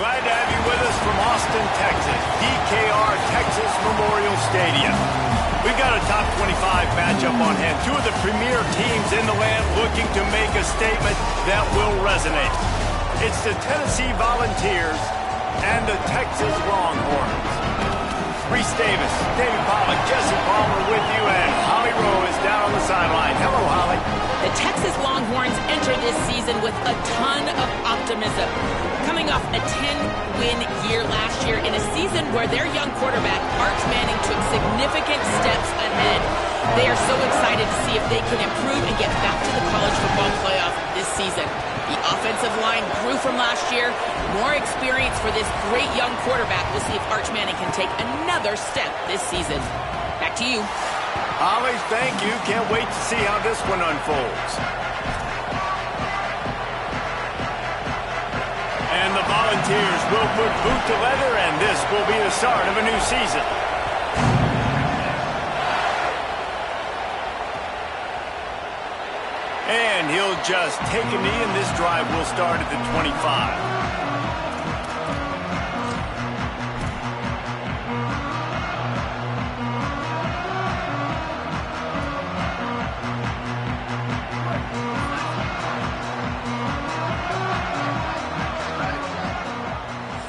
Glad to have you with us from Austin, Texas, DKR Texas Memorial Stadium. We've got a top 25 matchup on hand. Two of the premier teams in the land looking to make a statement that will resonate. It's the Tennessee Volunteers and the Texas Longhorns. Reese Davis, David Pollack, Jesse Palmer with you, and Holly Rowe is down on the sideline. Hello, Holly. The Texas Longhorns enter this season with a ton of optimism. Coming off a 10-win year last year in a season where their young quarterback, Arch Manning, took significant steps ahead. They are so excited to see if they can improve and get back to the college football playoff this season. The offensive line grew from last year. More experience for this great young quarterback. We'll see if Arch Manning can take another step this season. Back to you. Holly, thank you. Can't wait to see how this one unfolds. And the Volunteers will put boot to leather, and this will be the start of a new season. And he'll just take a knee, and this drive will start at the 25.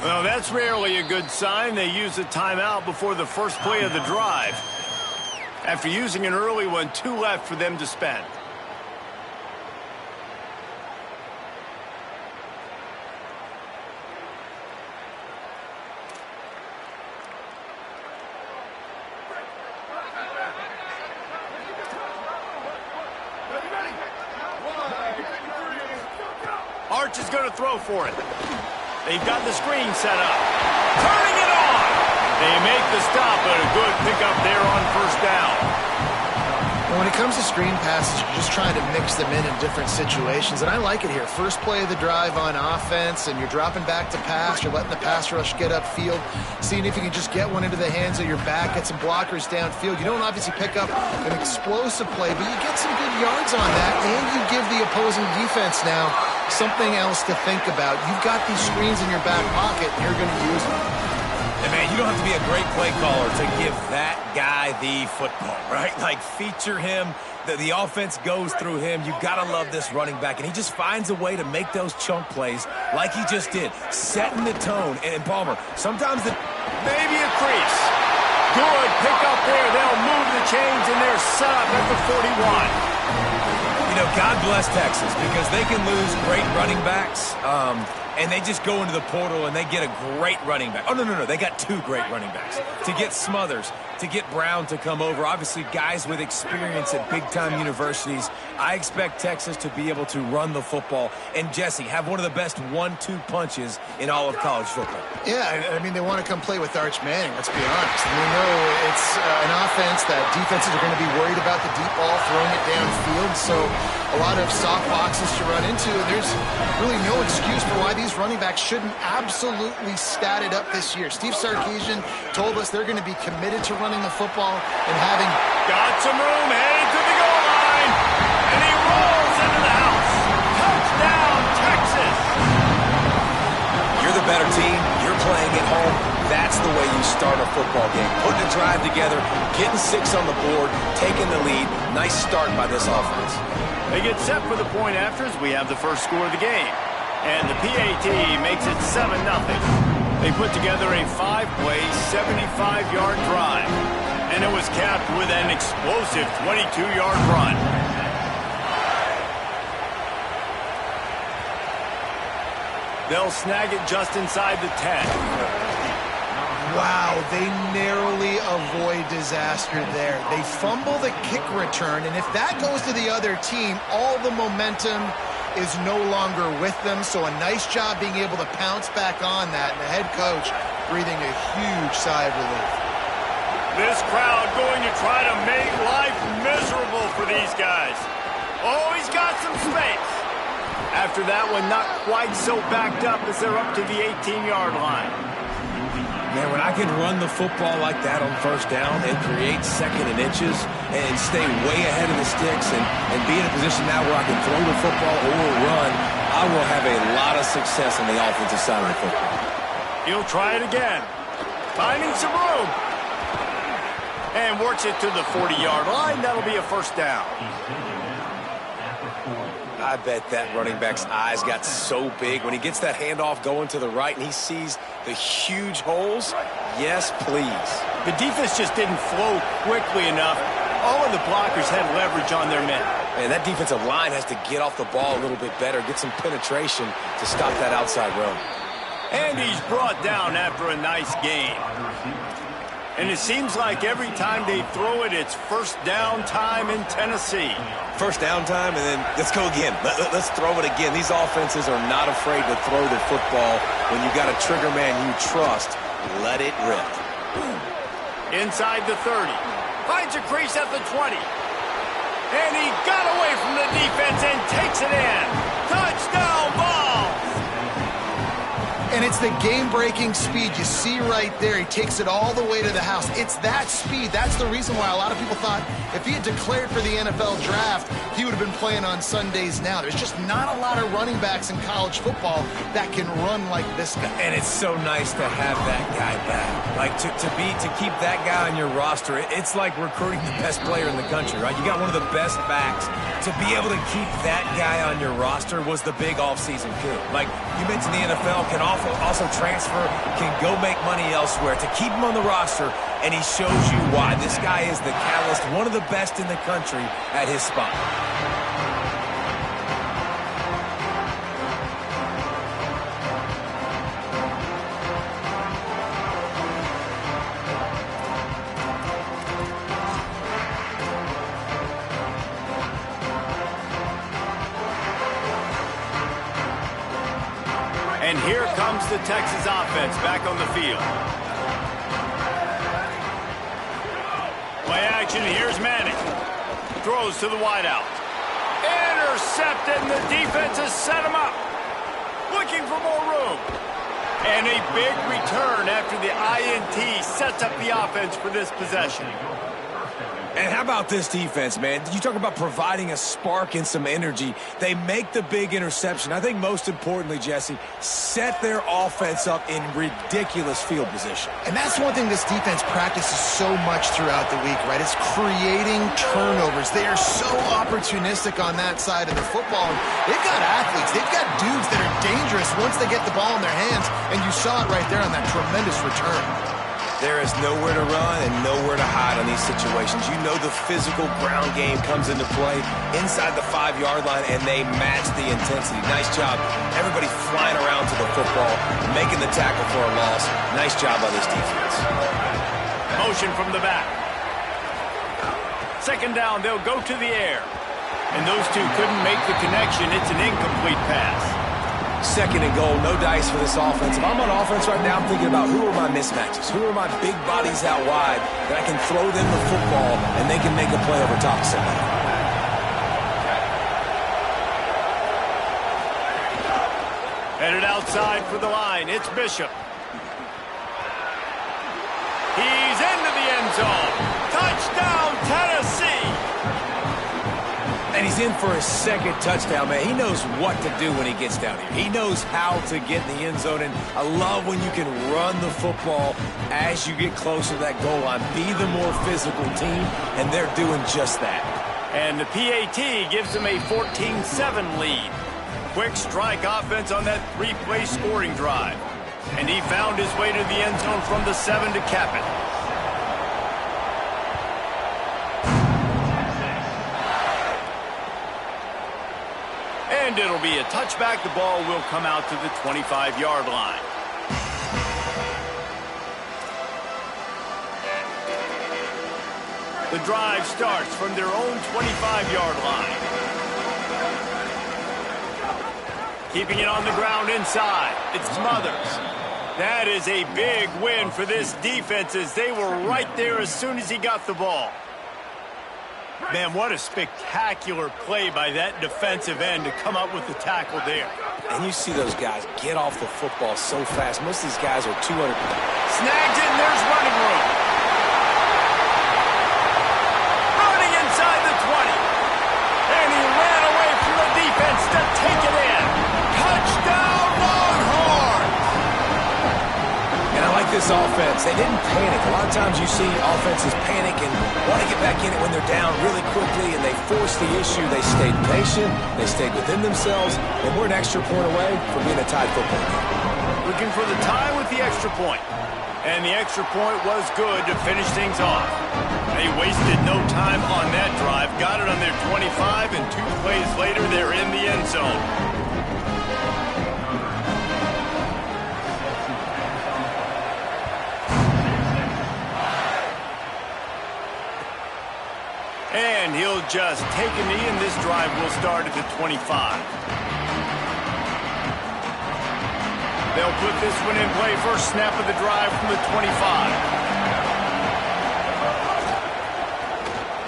Well, that's rarely a good sign. They use a timeout before the first play of the drive. After using an early one, 2 left for them to spend. Arch is going to throw for it. They've got the screen set up. Turning it on! They make the stop, but a good pickup there on first down. When it comes to screen passes, you're just trying to mix them in different situations, and I like it here. First play of the drive on offense, and you're dropping back to pass. You're letting the pass rush get upfield, seeing if you can just get one into the hands of your back, get some blockers downfield. You don't obviously pick up an explosive play, but you get some good yards on that, and you give the opposing defense now something else to think about. You've got these screens in your back pocket, and you're going to use them. And man, you don't have to be a great play caller to give that guy the football, right? Like, feature him. The offense goes through him. You've got to love this running back. And he just finds a way to make those chunk plays like he just did, setting the tone. And Palmer, sometimes maybe a crease. Good pick up there. They'll move the chains, and they're set up at the 41. You know, God bless Texas, because they can lose great running backs, and they just go into the portal and they get a great running back. Oh, no. They got 2 great running backs. To get Smothers, to get Brown to come over, obviously guys with experience at big-time universities. I expect Texas to be able to run the football and, Jesse, have one of the best 1-2 punches in all of college football. Yeah, I mean, they want to come play with Arch Manning, let's be honest. And we know it's an offense that defenses are going to be worried about the deep ball, throwing it downfield, so a lot of soft boxes to run into, and there's really no excuse for why these running backs shouldn't absolutely stat it up this year. Steve Sarkisian told us they're going to be committed to running the football and having... Got some room, heading to the goal line, and he rolls into the house. Touchdown, Texas! You're the better team. You're playing at home. That's the way you start a football game. Putting a drive together, getting 6 on the board, taking the lead. Nice start by this offense. They get set for the point afters. We have the first score of the game. And the PAT makes it 7-0. They put together a 5-play, 75-yard drive. And it was capped with an explosive 22-yard run. They'll snag it just inside the 10. Wow, they narrowly avoid disaster there. They fumble the kick return, and if that goes to the other team, all the momentum is no longer with them. So a nice job being able to pounce back on that, and the head coach breathing a huge sigh of relief. This crowd going to try to make life miserable for these guys. Oh, he's got some space. After that one, not quite so backed up as they're up to the 18-yard line. Man, when I can run the football like that on first down and create second and inches and stay way ahead of the sticks and be in a position now where I can throw the football or run, I will have a lot of success on the offensive side of the football. He'll try it again. Finding some room. And works it to the 40-yard line. That'll be a first down. I bet that running back's eyes got so big when he gets that handoff going to the right and he sees the huge holes. Yes, please. The defense just didn't flow quickly enough. All of the blockers had leverage on their men. And that defensive line has to get off the ball a little bit better, get some penetration to stop that outside run. And he's brought down after a nice gain. And it seems like every time they throw it, it's first down time in Tennessee. First down time, and then let's go again. Let's throw it again. These offenses are not afraid to throw the football. When you got a trigger man you trust, let it rip. Inside the 30. Finds a crease at the 20. And he got away from the defense and takes it in. Touchdown ball! And it's the game-breaking speed you see right there. He takes it all the way to the house. It's that speed. That's the reason why a lot of people thought if he had declared for the NFL draft, he would have been playing on Sundays now. There's just not a lot of running backs in college football that can run like this guy. And it's so nice to have that guy back. Like to keep that guy on your roster, it's like recruiting the best player in the country, right? You got one of the best backs. To be able to keep that guy on your roster was the big offseason coup. Like you mentioned, the NFL can also transfer, can go make money elsewhere. To keep him on the roster, and he shows you why. This guy is the catalyst, one of the best in the country at his spot. And here comes the Texas offense back on the field. Play action, here's Manning. Throws to the wideout. Intercepted, and the defense has set him up. Looking for more room. And a big return after the INT sets up the offense for this possession. And how about this defense, man? You talk about providing a spark and some energy. They make the big interception. I think most importantly, Jesse, set their offense up in ridiculous field position. And that's one thing this defense practices so much throughout the week, right? It's creating turnovers. They are so opportunistic on that side of the football. And they've got athletes. They've got dudes that are dangerous once they get the ball in their hands. And you saw it right there on that tremendous return. There is nowhere to run and nowhere to hide on these situations. You know the physical ground game comes into play inside the 5-yard line, and they match the intensity. Nice job. Everybody flying around to the football, making the tackle for a loss. Nice job by this defense. Motion from the back. Second down, they'll go to the air. And those two couldn't make the connection. It's an incomplete pass. Second and goal, no dice for this offense. If I'm on offense right now, I'm thinking about who are my mismatches? Who are my big bodies out wide that I can throw them the football and they can make a play over top of somebody? Headed outside for the line, it's Bishop. He's into the end zone. Touchdown, Tennessee! And he's in for his second touchdown, man. He knows what to do when he gets down here. He knows how to get in the end zone, and I love when you can run the football as you get closer to that goal line. Be the more physical team, and they're doing just that. And the PAT gives them a 14-7 lead. Quick strike offense on that 3-play scoring drive. And he found his way to the end zone from the 7 to cap it. And it'll be a touchback. The ball will come out to the 25-yard line. The drive starts from their own 25-yard line. Keeping it on the ground inside. It's Smothers. That is a big win for this defense as they were right there as soon as he got the ball. Man, what a spectacular play by that defensive end to come up with the tackle there. And you see those guys get off the football so fast. Most of these guys are 200. Snags it, and there's running room. Running inside the 20. And he ran away from the defense to take it in. Touchdown, Longhorns! this offense. They didn't panic. A lot of times you see offenses panic and want to get back in it when they're down really quickly, and they force the issue. They stayed patient. They stayed within themselves, and we're an extra point away from being a tied football game. Looking for the tie with the extra point. And the extra point was good to finish things off. They wasted no time on that drive. Got it on their 25, and 2 plays later, they're in the end zone. And he'll just take a knee, and this drive will start at the 25. They'll put this one in play. First snap of the drive from the 25.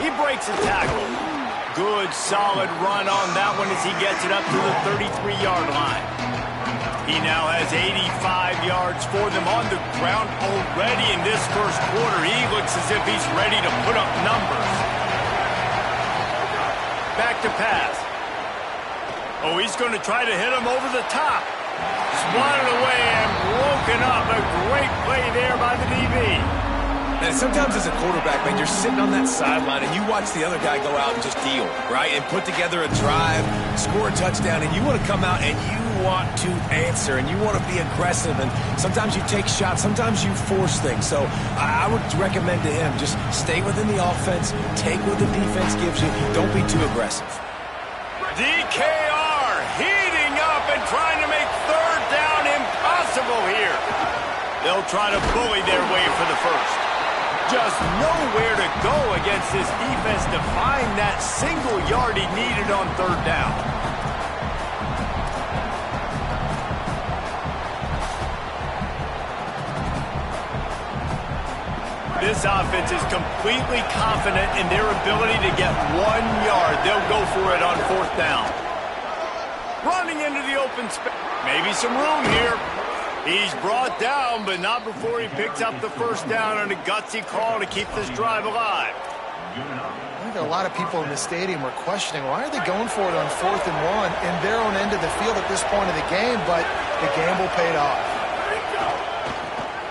He breaks a tackle. Good, solid run on that one as he gets it up to the 33-yard line. He now has 85 yards for them on the ground already in this first quarter. He looks as if he's ready to put up numbers. Back to pass. Oh, he's going to try to hit him over the top. Swatted away and broken up. A great play there by the DB. And sometimes as a quarterback, man, you're sitting on that sideline and you watch the other guy go out and just deal, right? And put together a drive, score a touchdown, and you want to come out and you want to answer and you want to be aggressive. And sometimes you take shots, sometimes you force things. So I would recommend to him just stay within the offense, take what the defense gives you. Don't be too aggressive. DKR heating up and trying to make third down impossible here. They'll try to bully their way for the first. Just nowhere to go against this defense to find that single yard he needed on third down. This offense is completely confident in their ability to get 1 yard. They'll go for it on fourth down. Running into the open space. Maybe some room here. He's brought down, but not before he picks up the first down on a gutsy call to keep this drive alive. I think a lot of people in the stadium were questioning, why are they going for it on 4th and 1 in their own end of the field at this point of the game, but the gamble paid off.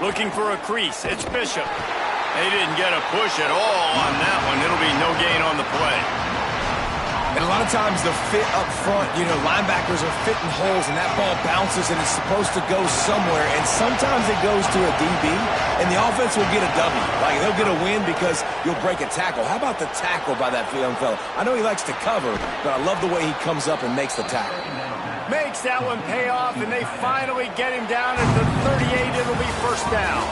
Looking for a crease. It's Bishop. They didn't get a push at all on that one. It'll be no gain on the play. And a lot of times the fit up front, linebackers are fitting holes and that ball bounces and it's supposed to go somewhere. And sometimes it goes to a DB and the offense will get a W. Like they'll get a win because you'll break a tackle. How about the tackle by that young fella? I know he likes to cover, but I love the way he comes up and makes the tackle. Makes that one pay off, and they finally get him down at the 38. It'll be first down.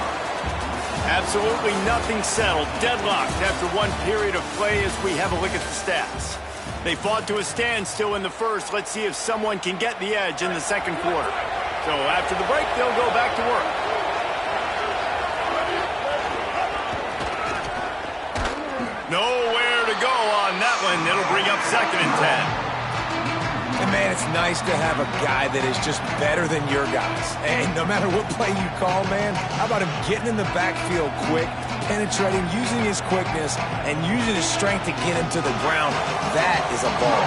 Absolutely nothing settled. Deadlocked after one period of play as we have a look at the stats. They fought to a standstill in the first. Let's see if someone can get the edge in the second quarter. So after the break, they'll go back to work. Nowhere to go on that one. It'll bring up 2nd and 10. And, man, it's nice to have a guy that is just better than your guys. And no matter what play you call, man, how about him getting in the backfield quick, penetrating, using his quickness, and using his strength to get him to the ground? That is a ball.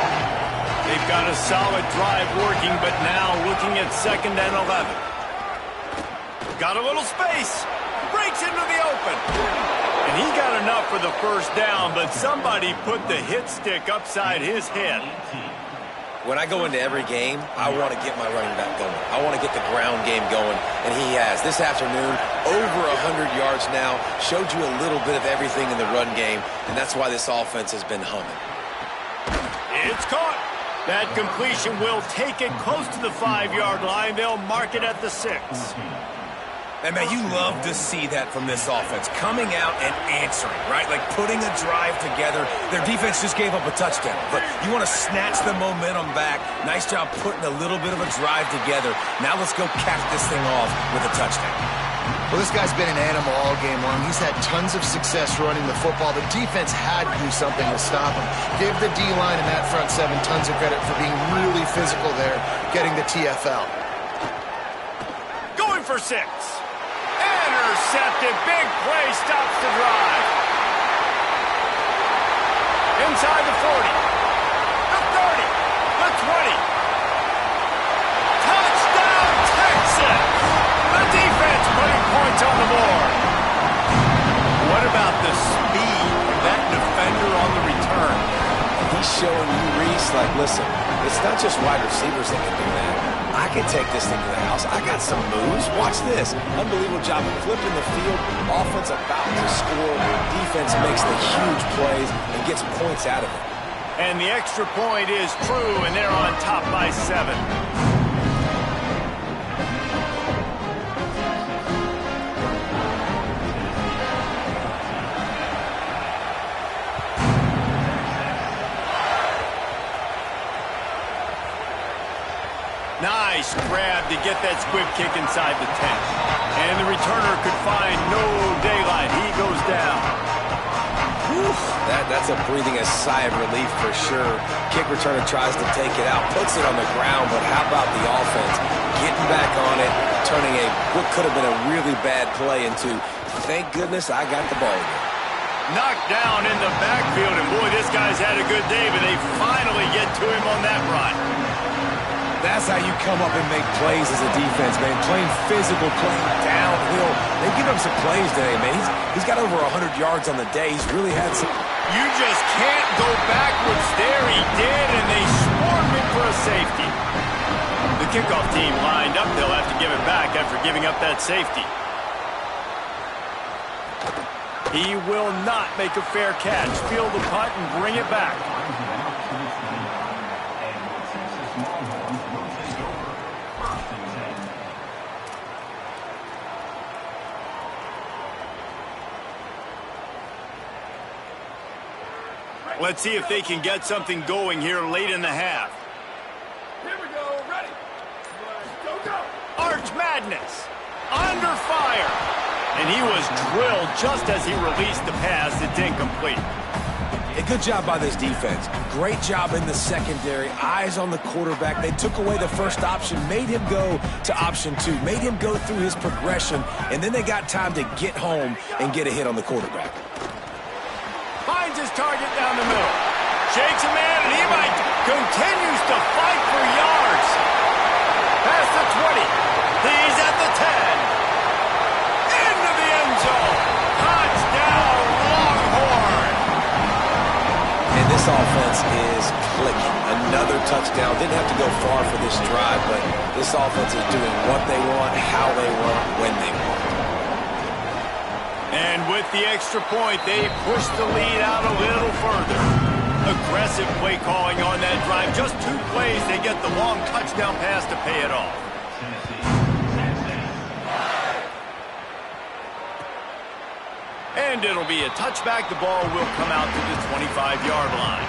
They've got a solid drive working, but now looking at 2nd and 11. Got a little space. Breaks into the open. And he got enough for the first down, but somebody put the hit stick upside his head. When I go into every game, I want to get my running back going. I want to get the ground game going, and he has. This afternoon, over 100 yards now, showed you a little bit of everything in the run game, and that's why this offense has been humming. It's caught. That completion will take it close to the 5-yard line. They'll mark it at the 6. And, man, you love to see that from this offense, coming out and answering, right? Like putting a drive together. Their defense just gave up a touchdown, but you want to snatch the momentum back. Nice job putting a little bit of a drive together. Now let's go cap this thing off with a touchdown. Well, this guy's been an animal all game long. He's had tons of success running the football. The defense had to do something to stop him. Give the D-line and that front 7 tons of credit for being really physical there, getting the TFL. Going for 6. Intercepted. Big play stops the drive. Inside the 40. The 30. The 20. Touchdown, Texas! The defense putting points on the board. the speed of that defender on the return. He's showing you, Reese, like, listen, it's not just wide receivers that can do that. I can take this thing to the house. I got some moves. Watch this. Unbelievable job of flipping the field. Offense about to score. Defense makes the huge plays and gets points out of it. And the extra point is true, and they're on top by 7. Nice grab to get that squib kick inside the 10. And the returner could find no daylight. He goes down. Whew, that's a breathing a sigh of relief for sure. Kick returner tries to take it out, puts it on the ground, but how about the offense getting back on it, turning what could have been a really bad play into, thank goodness I got the ball again. Knocked down in the backfield, and boy, this guy's had a good day, but they finally get to him on that run. That's how you come up and make plays as a defense, man. Playing physical, playing downhill. They've given him some plays today, man. He's got over 100 yards on the day. He's really had some... You just can't go backwards there. He did, and they swarmed him for a safety. The kickoff team lined up. They'll have to give it back after giving up that safety. He will not make a fair catch. Field the punt and bring it back. Let's see if they can get something going here late in the half. Here we go, ready. Go, go. Arch Madness, under fire. And he was drilled just as he released the pass. It's incomplete. A good job by this defense. Great job in the secondary. Eyes on the quarterback. They took away the first option, made him go to option 2, made him go through his progression, and then they got time to get home and get a hit on the quarterback. Finds his target down the middle. Shakes a man, and he continues to fight for yards. Past the 20. He's at the 10. Into the end zone. Touchdown, Longhorn. And this offense is clicking. Another touchdown. Didn't have to go far for this drive, but this offense is doing what they want, how they want, when they want. And with the extra point, they push the lead out a little further. Aggressive play calling on that drive. Just 2 plays, they get the long touchdown pass to pay it off. And it'll be a touchback. The ball will come out to the 25-yard line.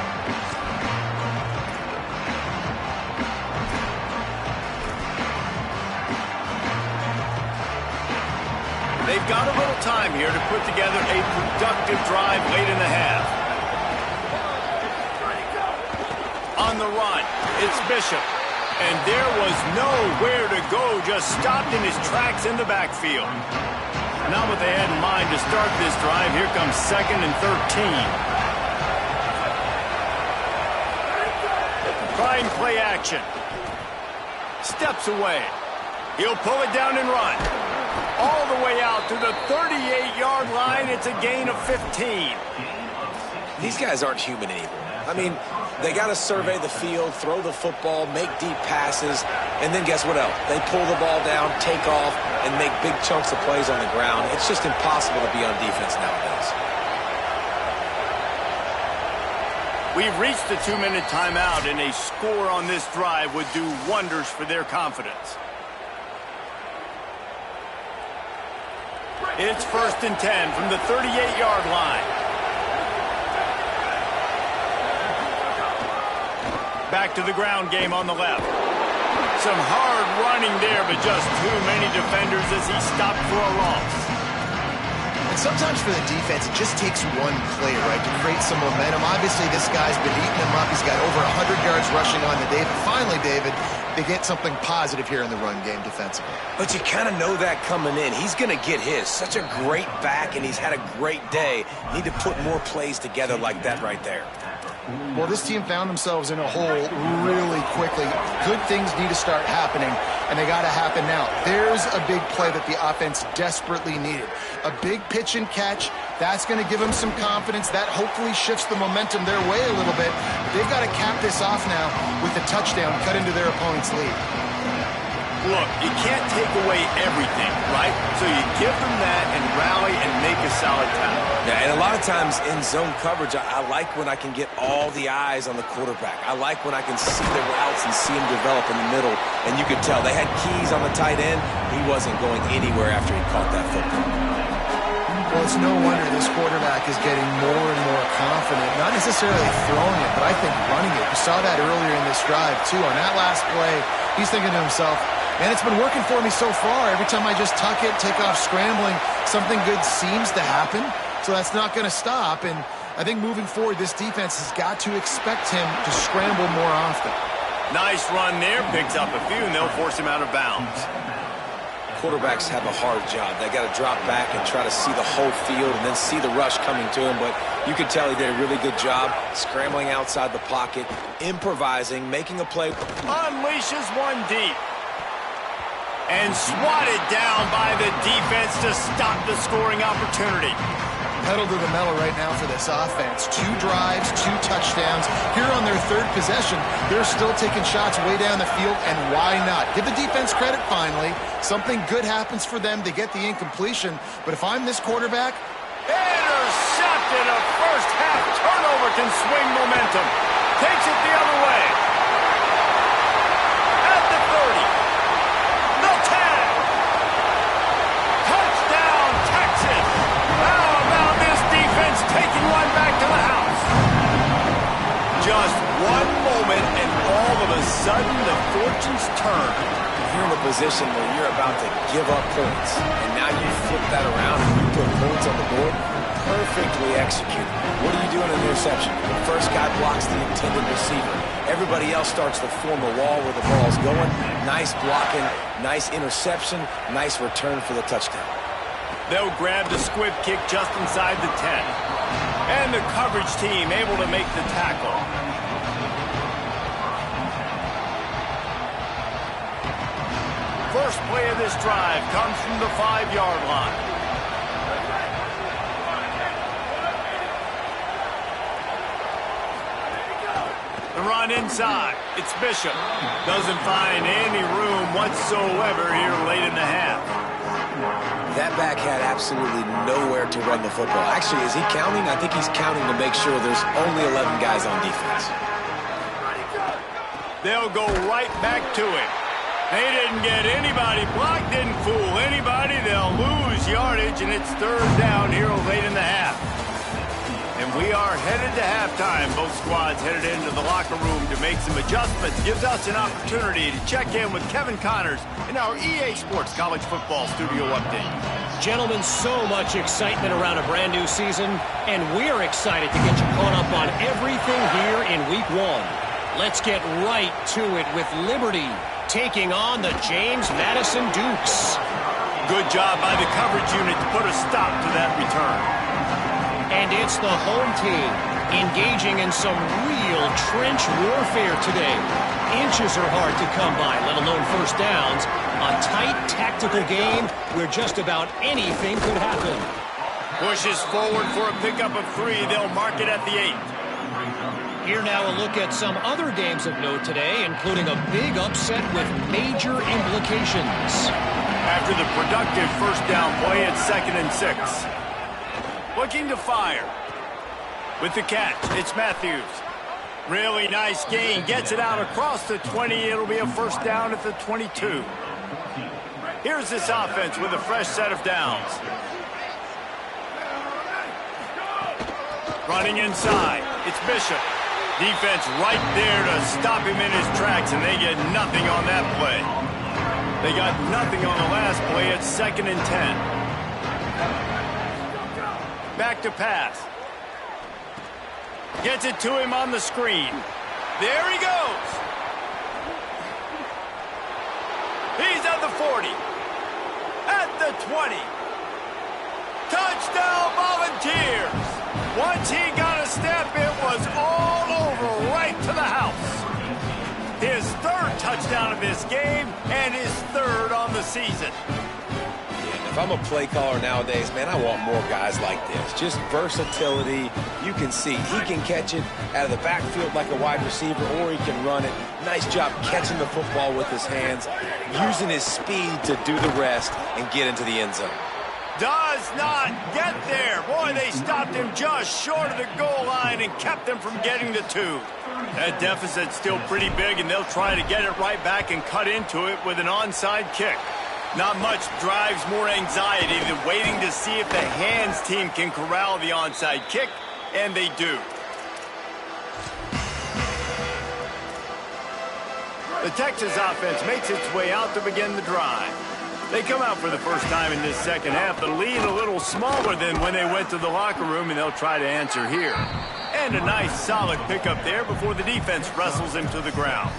They've got a little time here to put together a productive drive late in the half. On the run, it's Bishop. And there was nowhere to go, just stopped in his tracks in the backfield. Not what they had in mind to start this drive. Here comes 2nd and 13. Trying play action. Steps away. He'll pull it down and run. All the way out to the 38-yard line. It's a gain of 15. These guys aren't human anymore. I mean, they got to survey the field, throw the football, make deep passes, and then guess what else? They pull the ball down, take off, and make big chunks of plays on the ground. It's just impossible to be on defense nowadays. We've reached the 2-minute timeout, and a score on this drive would do wonders for their confidence. It's 1st and 10 from the 38-yard line. Back to the ground game on the left. Some hard running there, but just too many defenders as he stopped for a loss. And sometimes for the defense, it just takes one play, right, to create some momentum. Obviously, this guy's been eating him up. He's got over 100 yards rushing on the day. But finally, David, they get something positive here in the run game defensively. But you kind of know that coming in. He's going to get his. Such a great back, and he's had a great day. Need to put more plays together like that right there. Well, this team found themselves in a hole really quickly. Good things need to start happening, and they got to happen now. There's a big play that the offense desperately needed. A big pitch and catch. That's going to give them some confidence. That hopefully shifts the momentum their way a little bit. But they've got to cap this off now with a touchdown cut into their opponent's lead. Look, you can't take away everything, right? So you give them that and rally and make a solid tackle. Yeah, and a lot of times in zone coverage, I like when I can get all the eyes on the quarterback. I like when I can see the routes and see him develop in the middle. And you could tell they had keys on the tight end. He wasn't going anywhere after he caught that football. Well, it's no wonder this quarterback is getting more and more confident. Not necessarily throwing it, but I think running it. You saw that earlier in this drive, too. On that last play, he's thinking to himself, man, it's been working for me so far. Every time I just tuck it, take off scrambling, something good seems to happen. So that's not going to stop. And I think moving forward, this defense has got to expect him to scramble more often. Nice run there. Picks up a few, and they'll force him out of bounds. Quarterbacks have a hard job. They got to drop back and try to see the whole field and then see the rush coming to him. But you could tell he did a really good job scrambling outside the pocket, improvising, making a play. Unleashes one deep. And swatted down by the defense to stop the scoring opportunity. Pedal to the metal right now for this offense. 2 drives, 2 touchdowns. Here on their 3rd possession, they're still taking shots way down the field, and why not? Give the defense credit finally. Something good happens for them. They get the incompletion. But if I'm this quarterback... Intercepted. A first-half turnover can swing momentum. Takes it the other way. At the 30. The 10. Touchdown, Texas. How about this defense taking one back to the house? Just one moment, and all of a sudden, the fortunes turn. You're in a position where you're about to give up points, and now you flip that around and you put points on the board. Perfectly executed. What do you do in an interception? The first guy blocks the intended receiver. Everybody else starts to form a wall where the ball's going. Nice blocking, nice interception, nice return for the touchdown. They'll grab the squib kick just inside the 10. And the coverage team able to make the tackle. First play of this drive comes from the 5-yard line. The run inside. It's Bishop. Doesn't find any room whatsoever here late in the half. That back had absolutely nowhere to run the football. Actually, is he counting? I think he's counting to make sure there's only 11 guys on defense. They'll go right back to him. They didn't get anybody blocked, didn't fool anybody. They'll lose yardage, and it's 3rd down here late in the half. And we are headed to halftime. Both squads headed into the locker room to make some adjustments. Gives us an opportunity to check in with Kevin Connors in our EA Sports College Football Studio Update. Gentlemen, so much excitement around a brand new season, and we're excited to get you caught up on everything here in Week 1. Let's get right to it with Liberty taking on the James Madison Dukes. Good job by the coverage unit to put a stop to that return. And it's the home team engaging in some real trench warfare today. Inches are hard to come by, let alone first downs. A tight tactical game where just about anything could happen. Pushes forward for a pickup of 3. They'll mark it at the 8. Here now a look at some other games of note today, including a big upset with major implications. After the productive first down play, it's 2nd and 6. Looking to fire. With the catch, it's Matthews. Really nice gain. Gets it out across the 20. It'll be a first down at the 22. Here's this offense with a fresh set of downs. Running inside. It's Bishop. Defense right there to stop him in his tracks, and they get nothing on that play. They got nothing on the last play. It's 2nd and 10. Back to pass. Gets it to him on the screen. There he goes. He's at the 40. At the 20. Touchdown Volunteers. Once he got a step, it was all this game and his third on the season. Yeah, if I'm a play caller nowadays, man, I want more guys like this. Just versatility. You can see he can catch it out of the backfield like a wide receiver, or he can run it. Nice job catching the football with his hands, using his speed to do the rest and get into the end zone. Does not get there. Boy, they stopped him just short of the goal line and kept him from getting the 2. That deficit's still pretty big, and they'll try to get it right back and cut into it with an onside kick. Not much drives more anxiety than waiting to see if the hands team can corral the onside kick, and they do. The Texas offense makes its way out to begin the drive. They come out for the first time in this second half. The lead a little smaller than when they went to the locker room, and they'll try to answer here. And a nice solid pickup there before the defense wrestles him to the ground.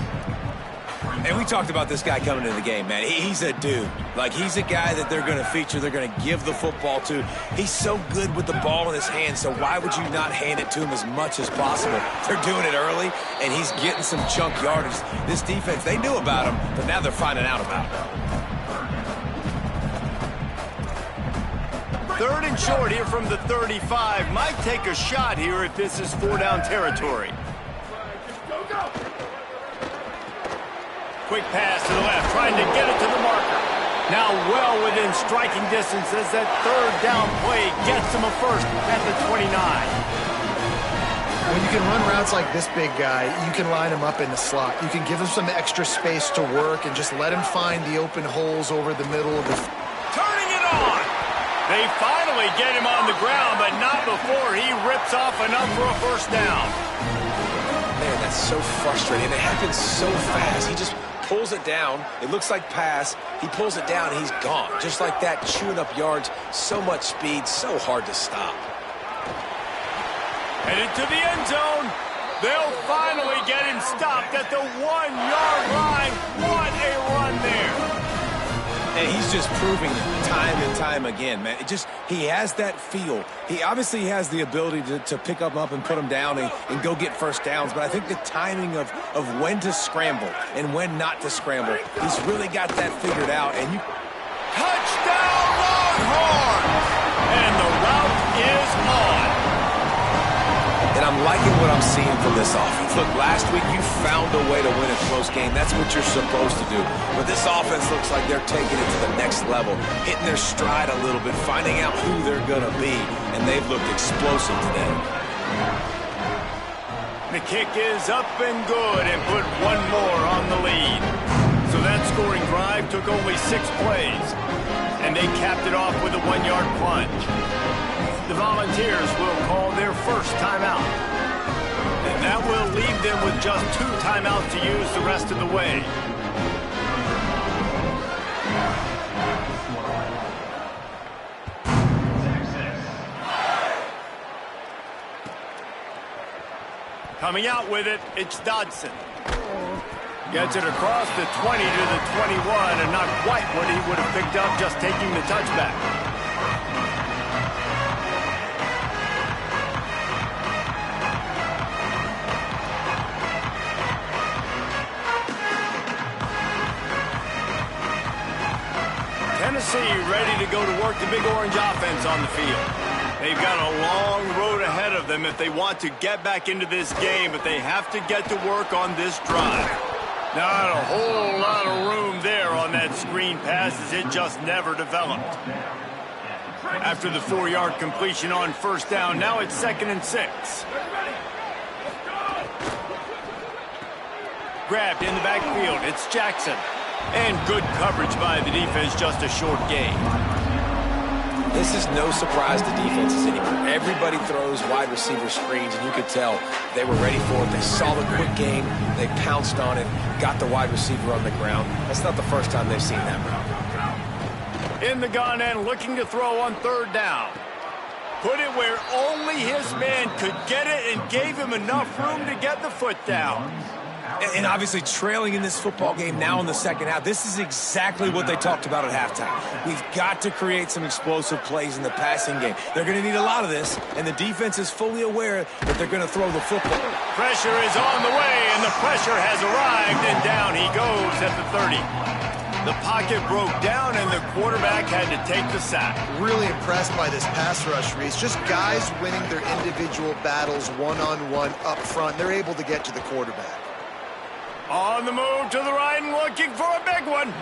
And we talked about this guy coming into the game, man. He's a dude. Like, he's a guy that they're going to feature, they're going to give the football to. He's so good with the ball in his hands, so why would you not hand it to him as much as possible? They're doing it early, and he's getting some chunk yardage. This defense, they knew about him, but now they're finding out about him. 3rd and short here from the 35. Might take a shot here if this is 4-down territory. Quick pass to the left, trying to get it to the marker. Now well within striking distance as that 3rd down play gets him a first at the 29. When you can run routes like this big guy, you can line him up in the slot. You can give him some extra space to work and just let him find the open holes over the middle of the... Turning it on! They finally get him on the ground, but not before he rips off enough for a first down. Man, that's so frustrating. It happens so fast. He just pulls it down. It looks like pass. He pulls it down, and he's gone. Just like that, chewing up yards. So much speed, so hard to stop. Headed to the end zone. They'll finally get him stopped at the 1-yard line. What a run there. And he's just proving time and time again, man. He has that feel. He obviously has the ability to pick him up and put him down and go get first downs. But I think the timing of when to scramble and when not to scramble, he's really got that figured out. And you... Touchdown, Longhorns! And the route is on. And I'm liking what I'm seeing from this offense. Look, last week you found a way to win a close game. That's what you're supposed to do. But this offense looks like they're taking it to the next level, hitting their stride a little bit, finding out who they're going to be. And they've looked explosive today. The kick is up and good and put one more on the lead. So that scoring drive took only 6 plays. And they capped it off with a 1-yard plunge. The Volunteers will call their first timeout. And that will leave them with just 2 timeouts to use the rest of the way. Coming out with it, it's Dodson. Gets it across the 20 to the 21, and not quite what he would have picked up just taking the touchback. Tennessee ready to go to work the Big Orange offense on the field. They've got a long road ahead of them if they want to get back into this game, but they have to get to work on this drive. Not a whole lot of room there on that screen pass as it just never developed. After the 4-yard completion on first down, now it's 2nd and 6. Grabbed in the backfield, it's Jackson. And good coverage by the defense, just a short gain. This is no surprise to defenses anymore. Everybody throws wide receiver screens, and you could tell they were ready for it. They saw the quick game. They pounced on it, got the wide receiver on the ground. That's not the first time they've seen that route. In the gun and looking to throw on 3rd down. Put it where only his man could get it and gave him enough room to get the foot down. And obviously trailing in this football game now in the second half, this is exactly what they talked about at halftime. We've got to create some explosive plays in the passing game. They're going to need a lot of this, and the defense is fully aware that they're going to throw the football. Pressure is on the way, and the pressure has arrived, and down he goes at the 30. The pocket broke down, and the quarterback had to take the sack. Really impressed by this pass rush, Reese. Just guys winning their individual battles one-on-one up front. They're able to get to the quarterback. On the move to the right and looking for a big one.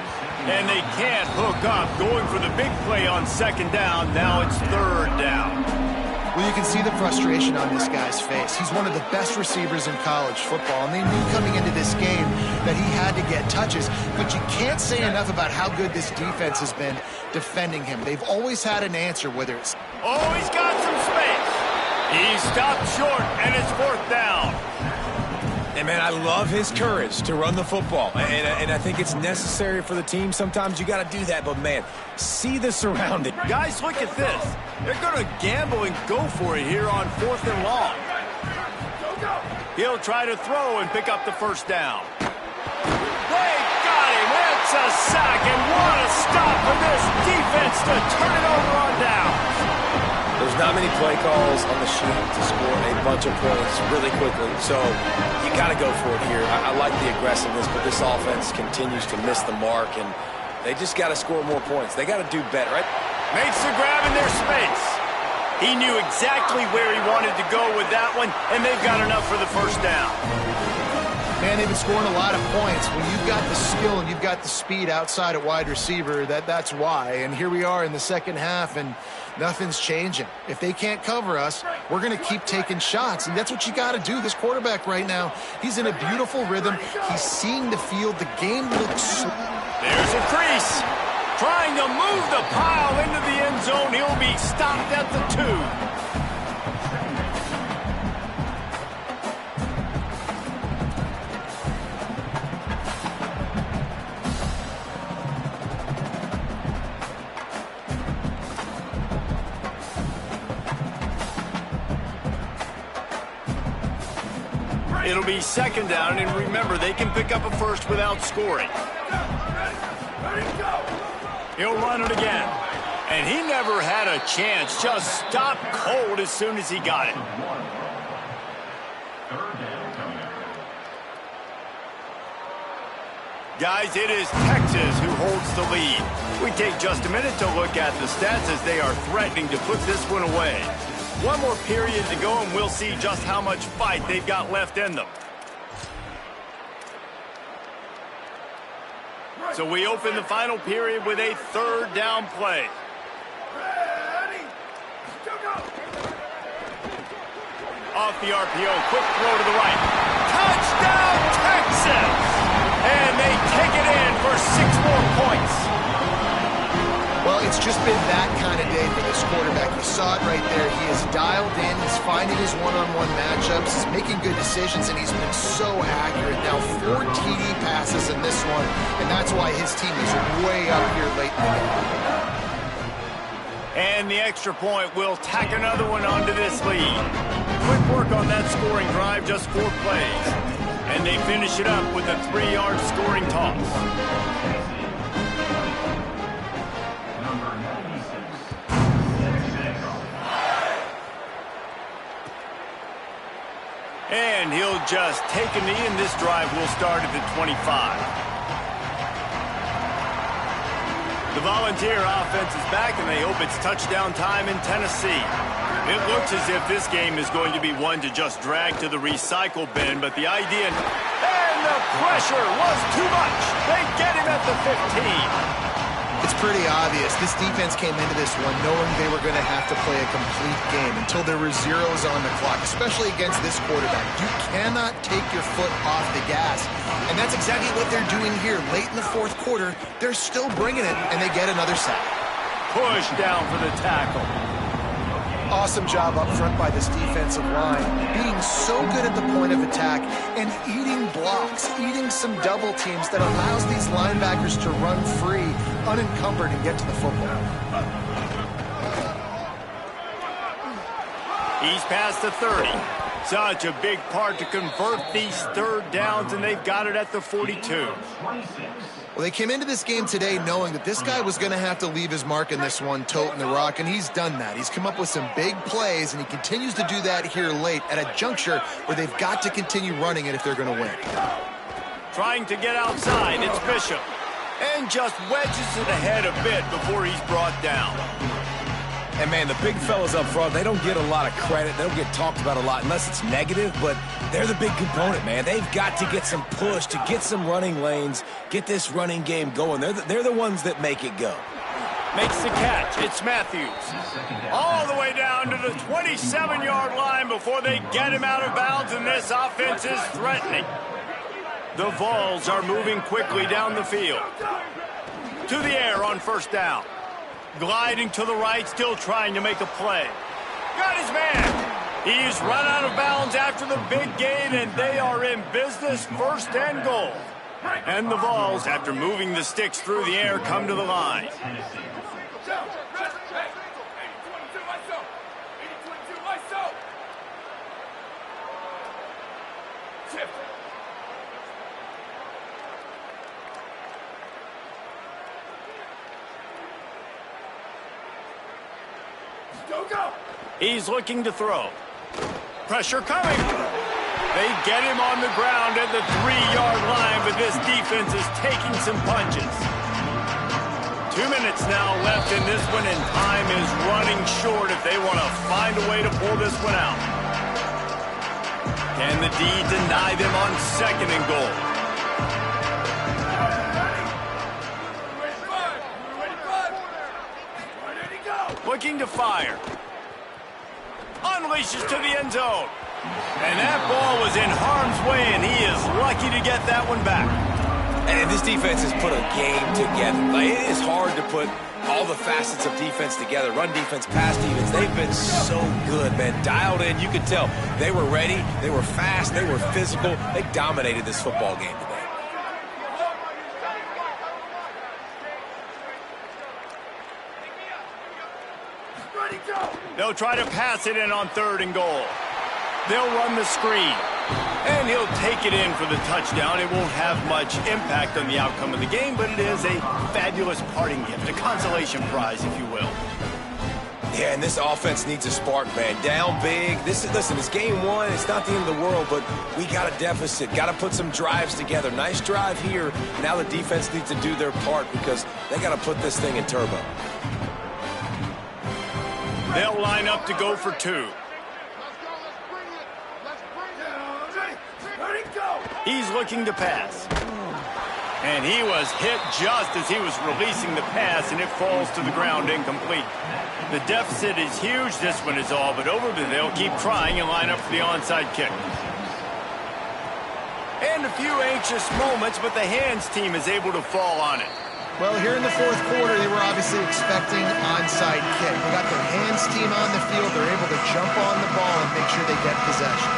And they can't hook up, going for the big play on second down. Now it's third down. Well, you can see the frustration on this guy's face. He's one of the best receivers in college football, and they knew coming into this game that he had to get touches. But you can't say enough about how good this defense has been defending him. They've always had an answer, whether it's... Oh, he's got some space. He stopped short, and it's fourth down. And, man, I love his courage to run the football. And I think it's necessary for the team. Sometimes you got to do that. But, man, see the surrounding. Guys, look at this. They're going to gamble and go for it here on fourth and long. He'll try to throw and pick up the first down. They got him. It's a sack. And what a stop for this defense to turn it over on downs. There's not many play calls on the sheet to score a bunch of points really quickly. So you got to go for it here. I like the aggressiveness, but this offense continues to miss the mark, and they just got to score more points. They got to do better, right? Makes the grab in their space. He knew exactly where he wanted to go with that one, and they've got enough for the first down. Man, they've been scoring a lot of points. When you've got the skill and you've got the speed outside at wide receiver, that's why. And here we are in the second half, and nothing's changing. If they can't cover us, we're going to keep taking shots, and that's what you got to do. This quarterback right now, he's in a beautiful rhythm. He's seeing the field. The game looks... There's a crease. Trying to move the pile into the end zone. He'll be stopped at the 2. It'll be second down, and remember, they can pick up a first without scoring. He'll run it again. And he never had a chance. Just stopped cold as soon as he got it. Guys, it is Texas who holds the lead. We take just a minute to look at the stats as they are threatening to put this one away. One more period to go, and we'll see just how much fight they've got left in them. So we open the final period with a third down play. Off the RPO, quick throw to the right. Touchdown, Texas! And they take it in for 6 more points. Well, it's just been that kind of day for this quarterback. You saw it right there. He is dialed in. He's finding his one-on-one matchups. He's making good decisions, and he's been so accurate. Now, 4 TD passes in this one, and that's why his team is way up here late in the game. And the extra point will tack another one onto this lead. Quick work on that scoring drive, just 4 plays. And they finish it up with a 3-yard scoring toss. And he'll just take a knee, and this drive will start at the 25. The Volunteer offense is back, and they hope it's touchdown time in Tennessee. It looks as if this game is going to be one to just drag to the recycle bin, but the idea... And the pressure was too much. They get him at the 15. It's pretty obvious. This defense came into this one knowing they were going to have to play a complete game until there were zeros on the clock, especially against this quarterback. You cannot take your foot off the gas, and that's exactly what they're doing here. Late in the fourth quarter, they're still bringing it, and they get another sack. Push down for the tackle. Awesome job up front by this defensive line, being so good at the point of attack and eating blocks, eating some double teams that allows these linebackers to run free, unencumbered, and get to the football. He's past the 30. Such a big part to convert these third downs, and they've got it at the 42. Well, they came into this game today knowing that this guy was going to have to leave his mark in this one, toting the rock, and he's done that. He's come up with some big plays, and he continues to do that here late at a juncture where they've got to continue running it if they're going to win. Trying to get outside, it's Bishop. And just wedges it ahead a bit before he's brought down. And, man, the big fellas up front, they don't get a lot of credit. They don't get talked about a lot unless it's negative, but they're the big component, man. They've got to get some push, to get some running lanes, get this running game going. They're the ones that make it go. Makes the catch. It's Matthews. All the way down to the 27-yard line before they get him out of bounds, and this offense is threatening. The Vols are moving quickly down the field. To the air on first down. Gliding to the right, still trying to make a play. Got his man. He's run out of bounds after the big gain, and they are in business, first and goal. And the Vols, after moving the sticks through the air, come to the line. He's looking to throw. Pressure coming. They get him on the ground at the 3-yard line, but this defense is taking some punches. 2 minutes now left in this one, and time is running short if they want to find a way to pull this one out. Can the D deny them on second and goal? Looking to fire. Unleashes to the end zone. And that ball was in harm's way, and he is lucky to get that one back. And this defense has put a game together. Like, it is hard to put all the facets of defense together. Run defense, pass defense. They've been so good, man. Dialed in. You could tell they were ready. They were fast. They were physical. They dominated this football game today. They'll try to pass it in on third and goal. They'll run the screen. And he'll take it in for the touchdown. It won't have much impact on the outcome of the game, but it is a fabulous parting gift, a consolation prize, if you will. Yeah, and this offense needs a spark, man. Down big. Listen, it's game one. It's not the end of the world, but we got a deficit. Got to put some drives together. Nice drive here. Now the defense needs to do their part because they got to put this thing in turbo. They'll line up to go for two. He's looking to pass. And he was hit just as he was releasing the pass, and it falls to the ground incomplete. The deficit is huge. This one is all but over, but they'll keep trying and line up for the onside kick. And a few anxious moments, but the hands team is able to fall on it. Well, here in the fourth quarter, they were obviously expecting onside kick. They got their hands team on the field. They're able to jump on the ball and make sure they get possession.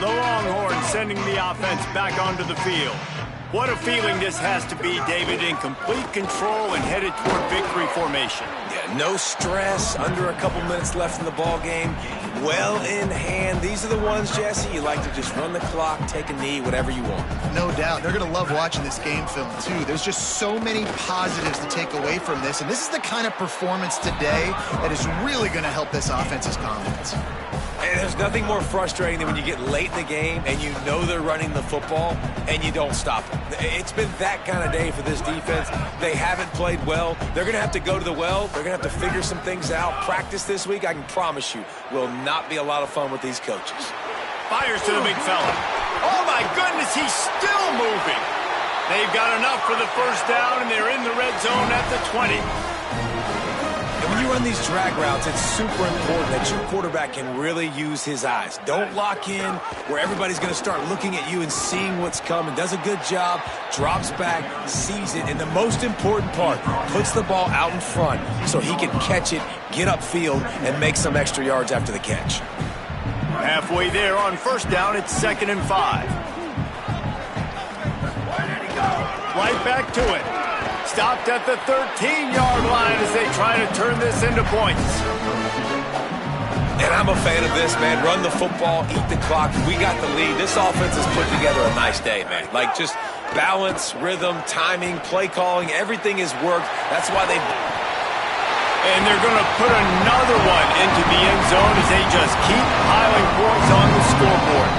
The Longhorns sending the offense back onto the field. What a feeling this has to be, David, in complete control and headed toward victory formation. Yeah, no stress, under a couple minutes left in the ball game. Well in hand. These are the ones, Jesse, you like to just run the clock, take a knee, whatever you want. No doubt. They're going to love watching this game film, too. There's just so many positives to take away from this, and this is the kind of performance today that is really going to help this offense's confidence. And there's nothing more frustrating than when you get late in the game and you know they're running the football and you don't stop them. It's been that kind of day for this defense. They haven't played well. They're going to have to go to the well. They're going to have to figure some things out. Practice this week, I can promise you, will not be a lot of fun with these coaches. Fires to the big fella. Oh, my goodness, he's still moving. They've got enough for the first down, and they're in the red zone at the 20. And when you run these drag routes, it's super important that your quarterback can really use his eyes. Don't lock in where everybody's going to start looking at you and seeing what's coming. Does a good job, drops back, sees it, and the most important part, puts the ball out in front so he can catch it, get upfield, and make some extra yards after the catch. Halfway there on first down, it's 2nd and 5. Right back to it. stopped at the 13-yard line as they try to turn this into points. And I'm a fan of this, man. Run the football, eat the clock. We got the lead. This offense has put together a nice day, man. Like, just balance, rhythm, timing, play calling, everything has worked. That's why they... And they're going to put another one into the end zone as they just keep piling points on the scoreboard.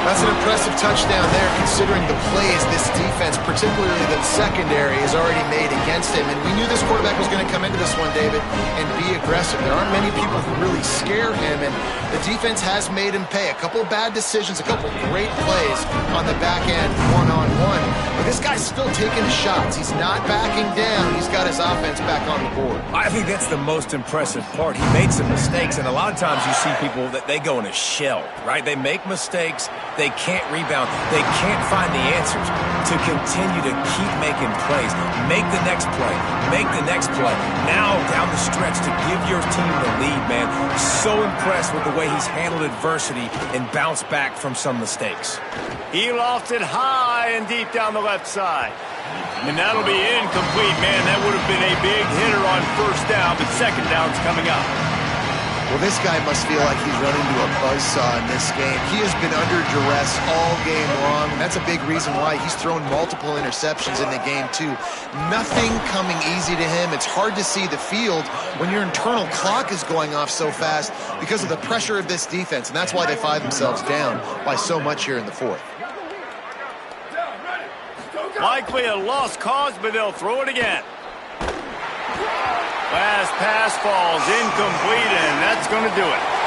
That's an impressive touchdown there, considering the plays this defense, particularly the secondary, has already made against him. And we knew this quarterback was going to come into this one, David, and be aggressive. There aren't many people who really scare him, and the defense has made him pay. A couple of bad decisions, a couple of great plays on the back end, one-on-one. But this guy's still taking his shots. He's not backing down. He's got his offense back on the board. I think that's the most impressive part. He made some mistakes, and a lot of times you see people that they go in a shell, right? They make mistakes. They can't rebound. They can't find the answers to continue to keep making plays. Make the next play. Make the next play. Now down the stretch to give your team the lead, man. So impressed with the way he's handled adversity and bounced back from some mistakes. He lofted high and deep down the left side. And that'll be incomplete, man. That would have been a big hitter on first down, but second down's coming up. Well, this guy must feel like he's run into a buzzsaw in this game. He has been under duress all game long, and that's a big reason why he's thrown multiple interceptions in the game, too. Nothing coming easy to him. It's hard to see the field when your internal clock is going off so fast because of the pressure of this defense, and that's why they find themselves down by so much here in the fourth. Likely a lost cause, but they'll throw it again. Last pass falls incomplete, and that's going to do it.